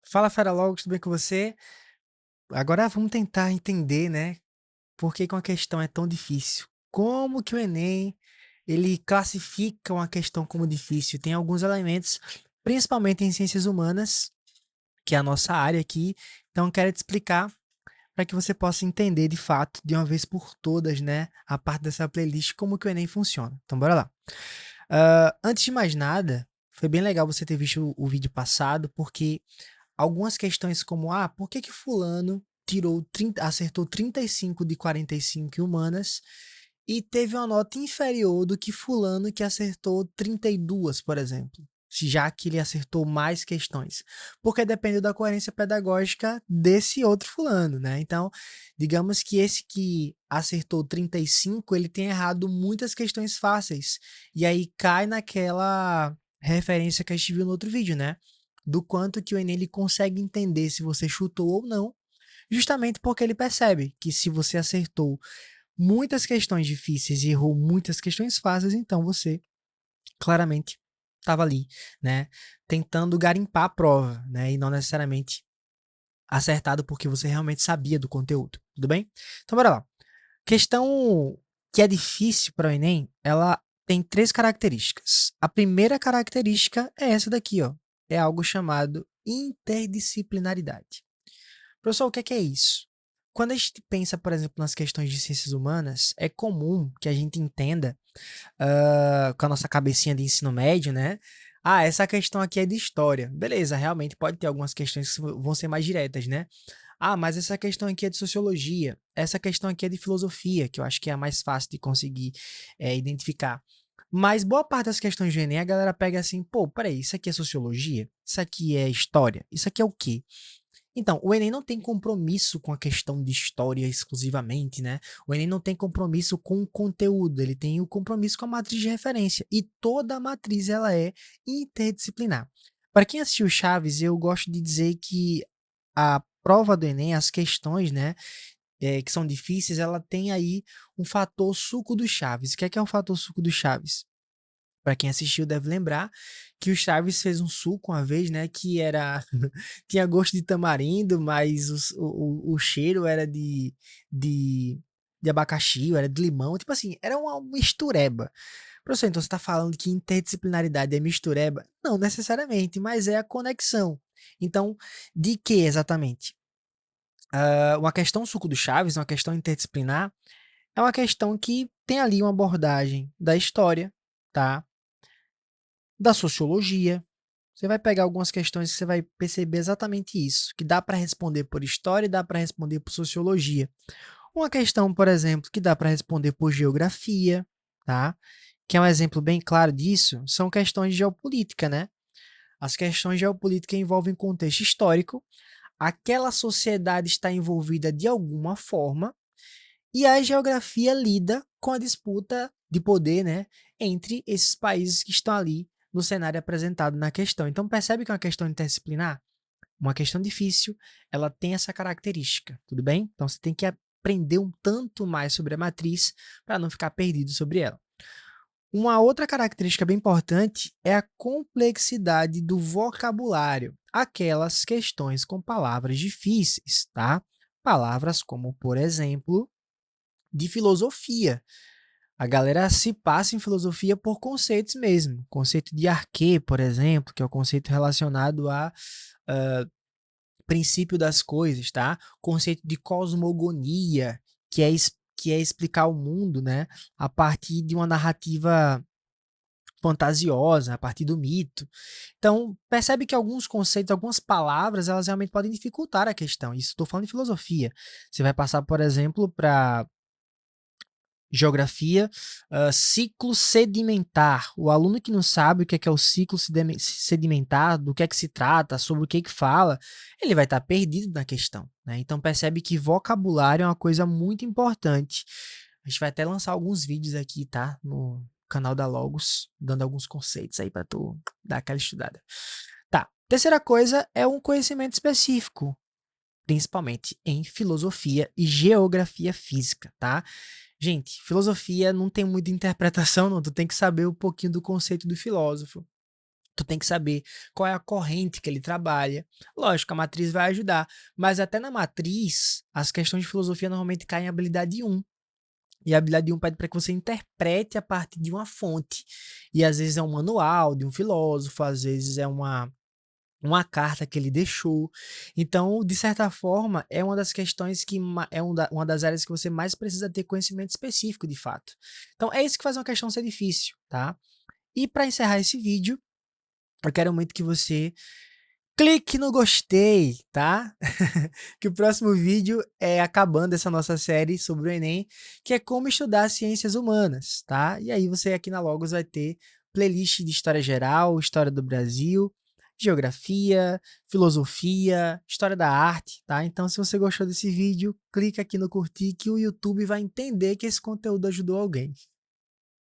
Fala, Fera logo, tudo bem com você? Agora vamos tentar entender, né, por que que uma questão é tão difícil. Como que o Enem, ele classifica uma questão como difícil? Tem alguns elementos, principalmente em ciências humanas, que é a nossa área aqui, então eu quero te explicar para que você possa entender de fato, de uma vez por todas, né, a parte dessa playlist, como que o Enem funciona. Então bora lá. Antes de mais nada, foi bem legal você ter visto o vídeo passado, porque algumas questões como, por que que fulano acertou 35 de 45 em humanas e teve uma nota inferior do que fulano que acertou 32, por exemplo, já que ele acertou mais questões, porque depende da coerência pedagógica desse outro fulano, né? Então, digamos que esse que acertou 35, ele tem errado muitas questões fáceis, e aí cai naquela referência que a gente viu no outro vídeo, né? Do quanto que o Enem ele consegue entender se você chutou ou não, justamente porque ele percebe que se você acertou muitas questões difíceis e errou muitas questões fáceis, então você claramente estava ali, né, tentando garimpar a prova, né, e não necessariamente acertado porque você realmente sabia do conteúdo, tudo bem? Então bora lá. Questão que é difícil para o Enem, ela tem três características. A primeira característica é essa daqui, ó. É algo chamado interdisciplinaridade. Professor, o que é isso? Quando a gente pensa, por exemplo, nas questões de ciências humanas, é comum que a gente entenda, com a nossa cabecinha de ensino médio, né? Essa questão aqui é de história. Beleza, realmente pode ter algumas questões que vão ser mais diretas, né? Mas essa questão aqui é de sociologia, essa questão aqui é de filosofia, que eu acho que é a mais fácil de conseguir identificar. Mas boa parte das questões do Enem, a galera pega assim, pô, peraí, isso aqui é sociologia? Isso aqui é história? Isso aqui é o quê? Então, o Enem não tem compromisso com a questão de história exclusivamente, né? O Enem não tem compromisso com o conteúdo, ele tem o compromisso com a matriz de referência. E toda a matriz ela é interdisciplinar. Para quem assistiu Chaves, eu gosto de dizer que a prova do Enem, as questões, né, que são difíceis, ela tem aí um fator suco do Chaves. O que é o fator suco do Chaves? Para quem assistiu deve lembrar que o Chaves fez um suco uma vez, né, que era tinha gosto de tamarindo, mas o cheiro era de, de abacaxi, era de limão, tipo assim, era uma mistureba. Professor, então você está falando que interdisciplinaridade é mistureba? Não necessariamente, mas é a conexão. Então, de que exatamente? Uma questão suco do Chaves, uma questão interdisciplinar, é uma questão que tem ali uma abordagem da história, tá? Da sociologia. Você vai pegar algumas questões que você vai perceber exatamente isso, que dá para responder por história e dá para responder por sociologia. Uma questão, por exemplo, que dá para responder por geografia, tá? Que é um exemplo bem claro disso, são questões de geopolítica, né? As questões geopolíticas envolvem contexto histórico, aquela sociedade está envolvida de alguma forma, e a geografia lida com a disputa de poder, né, entre esses países que estão ali no cenário apresentado na questão. Então percebe que é uma questão interdisciplinar, uma questão difícil, ela tem essa característica, tudo bem? Então você tem que aprender um tanto mais sobre a matriz para não ficar perdido sobre ela. Uma outra característica bem importante é a complexidade do vocabulário, aquelas questões com palavras difíceis, tá? Palavras como, por exemplo, de filosofia. A galera se passa em filosofia por conceitos mesmo. Conceito de arquê, por exemplo, que é o conceito relacionado a princípio das coisas, tá? Conceito de cosmogonia, que é explicar o mundo, né, a partir de uma narrativa fantasiosa, a partir do mito. Então, percebe que alguns conceitos, algumas palavras, elas realmente podem dificultar a questão. Isso estou falando de filosofia. Você vai passar, por exemplo, para geografia, ciclo sedimentar. O aluno que não sabe o que é o ciclo sedimentar, do que é que se trata, sobre o que fala, ele vai estar perdido na questão, né? Então percebe que vocabulário é uma coisa muito importante. A gente vai até lançar alguns vídeos aqui, tá? No canal da Logos, dando alguns conceitos aí para tu dar aquela estudada. Tá. Terceira coisa é um conhecimento específico, principalmente em filosofia e geografia física, tá? Gente, filosofia não tem muita interpretação, não. Tu tem que saber um pouquinho do conceito do filósofo. Tu tem que saber qual é a corrente que ele trabalha. Lógico, a matriz vai ajudar, mas até na matriz, as questões de filosofia normalmente caem em habilidade um. E a habilidade um pede para que você interprete a partir de uma fonte. E às vezes é um manual de um filósofo, às vezes é uma carta que ele deixou. Então, de certa forma, é uma das questões que é uma das áreas que você mais precisa ter conhecimento específico, de fato. Então, é isso que faz uma questão ser difícil, tá? E para encerrar esse vídeo, eu quero muito que você clique no gostei, tá? Que o próximo vídeo é acabando essa nossa série sobre o Enem, que é como estudar ciências humanas, tá? E aí você aqui na Logos vai ter playlist de história geral, história do Brasil, geografia, filosofia, história da arte, tá? Então, se você gostou desse vídeo, clica aqui no curtir que o YouTube vai entender que esse conteúdo ajudou alguém.